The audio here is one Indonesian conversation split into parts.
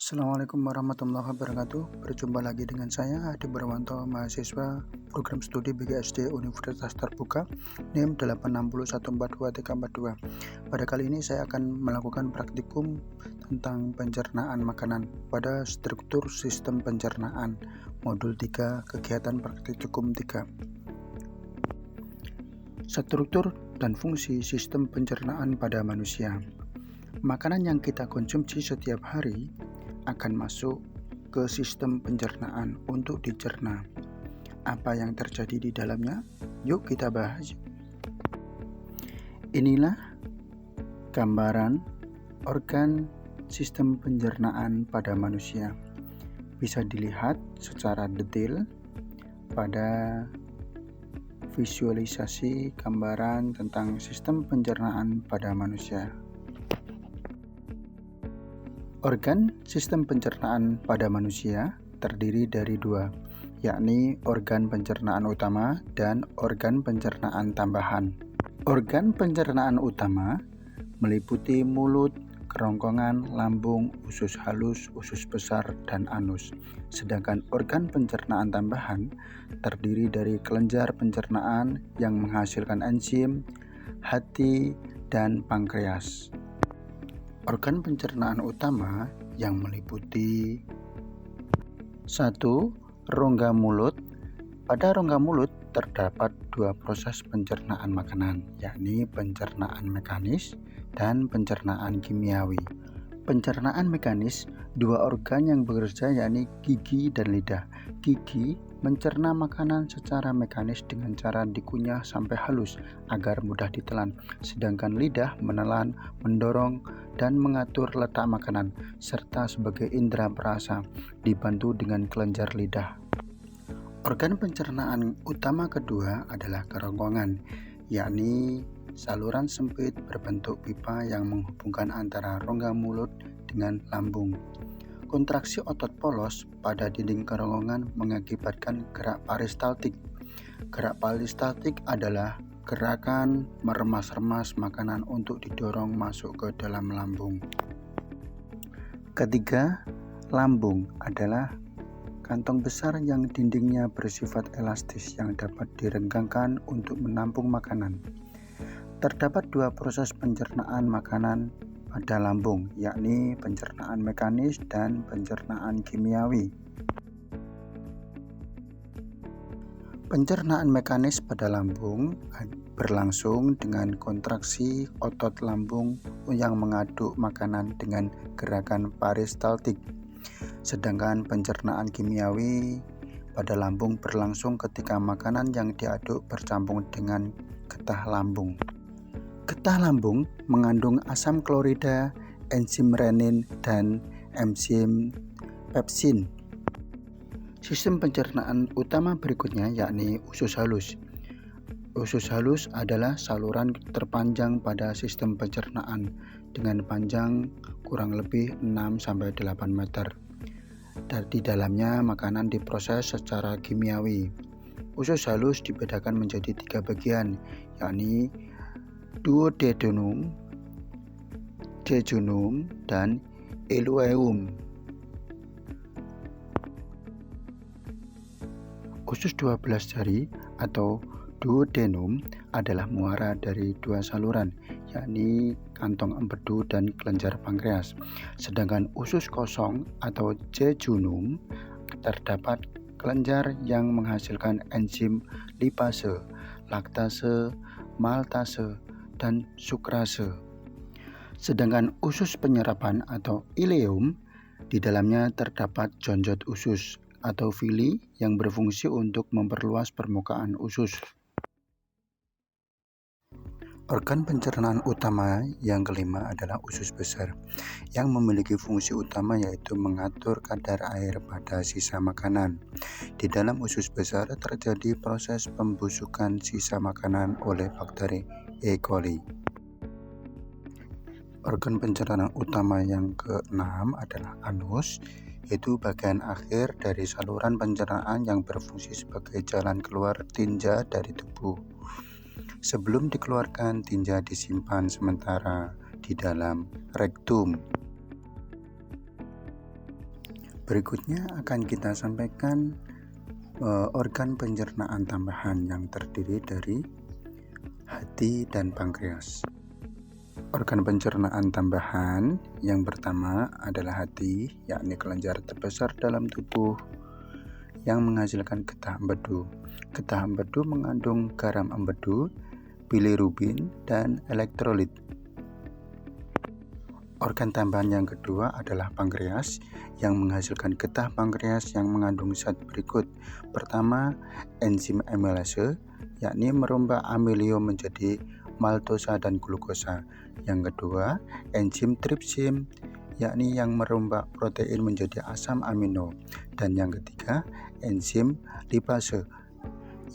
Assalamualaikum warahmatullahi wabarakatuh. Berjumpa lagi dengan saya Adi Berwanto, mahasiswa program studi BGSD Universitas Terbuka NIM 86142342. Pada kali ini saya akan melakukan praktikum tentang pencernaan makanan pada struktur sistem pencernaan modul 3 kegiatan praktikum 3. Struktur dan fungsi sistem pencernaan pada manusia. Makanan yang kita konsumsi setiap hari akan masuk ke sistem pencernaan untuk dicerna. Apa yang terjadi di dalamnya? Yuk kita bahas. Inilah gambaran organ sistem pencernaan pada manusia. Bisa dilihat secara detail pada visualisasi gambaran tentang sistem pencernaan pada manusia. Organ sistem pencernaan pada manusia terdiri dari dua, yakni organ pencernaan utama dan organ pencernaan tambahan. Organ pencernaan utama meliputi mulut, kerongkongan, lambung, usus halus, usus besar, dan anus. Sedangkan organ pencernaan tambahan terdiri dari kelenjar pencernaan yang menghasilkan enzim, hati, dan pankreas. Organ pencernaan utama yang meliputi 1. Rongga mulut. Pada rongga mulut terdapat dua proses pencernaan makanan, yakni pencernaan mekanis dan pencernaan kimiawi. Pencernaan mekanis, dua organ yang bekerja yakni gigi dan lidah. Gigi mencerna makanan secara mekanis dengan cara dikunyah sampai halus agar mudah ditelan, sedangkan lidah menelan, mendorong, dan mengatur letak makanan, serta sebagai indera perasa, dibantu dengan kelenjar lidah. Organ pencernaan utama kedua adalah kerongkongan, yakni saluran sempit berbentuk pipa yang menghubungkan antara rongga mulut dengan lambung. Kontraksi otot polos pada dinding kerongkongan mengakibatkan gerak peristaltik. Gerak peristaltik adalah gerakan meremas-remas makanan untuk didorong masuk ke dalam lambung. Ketiga, lambung adalah kantong besar yang dindingnya bersifat elastis yang dapat direnggangkan untuk menampung makanan. Terdapat dua proses pencernaan makanan pada lambung, yakni pencernaan mekanis dan pencernaan kimiawi. Pencernaan mekanis pada lambung berlangsung dengan kontraksi otot lambung yang mengaduk makanan dengan gerakan peristaltik. Sedangkan pencernaan kimiawi pada lambung berlangsung ketika makanan yang diaduk bercampur dengan getah lambung. Getah lambung mengandung asam klorida, enzim renin, dan enzim pepsin. Sistem pencernaan utama berikutnya yakni usus halus. Usus halus adalah saluran terpanjang pada sistem pencernaan dengan panjang kurang lebih 6-8 meter. Dan di dalamnya makanan diproses secara kimiawi. Usus halus dibedakan menjadi 3 bagian, yakni duodenum, jejunum, dan ileum. Usus 12 jari atau duodenum adalah muara dari dua saluran, yakni kantong empedu dan kelenjar pankreas. Sedangkan usus kosong atau jejunum terdapat kelenjar yang menghasilkan enzim lipase, laktase, maltase, dan sukrase. Sedangkan usus penyerapan atau ileum di dalamnya terdapat jonjot usus atau villi yang berfungsi untuk memperluas permukaan usus. Organ pencernaan utama yang kelima adalah usus besar yang memiliki fungsi utama yaitu mengatur kadar air pada sisa makanan. Di dalam usus besar terjadi proses pembusukan sisa makanan oleh bakteri E. coli. Organ pencernaan utama yang keenam adalah anus, yaitu bagian akhir dari saluran pencernaan yang berfungsi sebagai jalan keluar tinja dari tubuh. Sebelum dikeluarkan, tinja disimpan sementara di dalam rektum. Berikutnya akan kita sampaikan organ pencernaan tambahan yang terdiri dari hati dan pankreas. Organ pencernaan tambahan yang pertama adalah hati, yakni kelenjar terbesar dalam tubuh yang menghasilkan getah empedu. Getah empedu mengandung garam empedu, bilirubin, dan elektrolit. Organ tambahan yang kedua adalah pankreas yang menghasilkan getah pankreas yang mengandung zat berikut. Pertama, enzim amilase, yakni merombak amilio menjadi maltosa dan glukosa. Yang kedua, enzim tripsin, yakni yang merombak protein menjadi asam amino. Dan yang ketiga, enzim lipase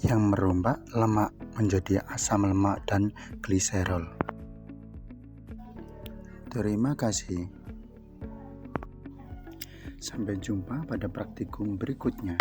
yang merombak lemak menjadi asam lemak dan gliserol. Terima kasih. Sampai jumpa pada praktikum berikutnya.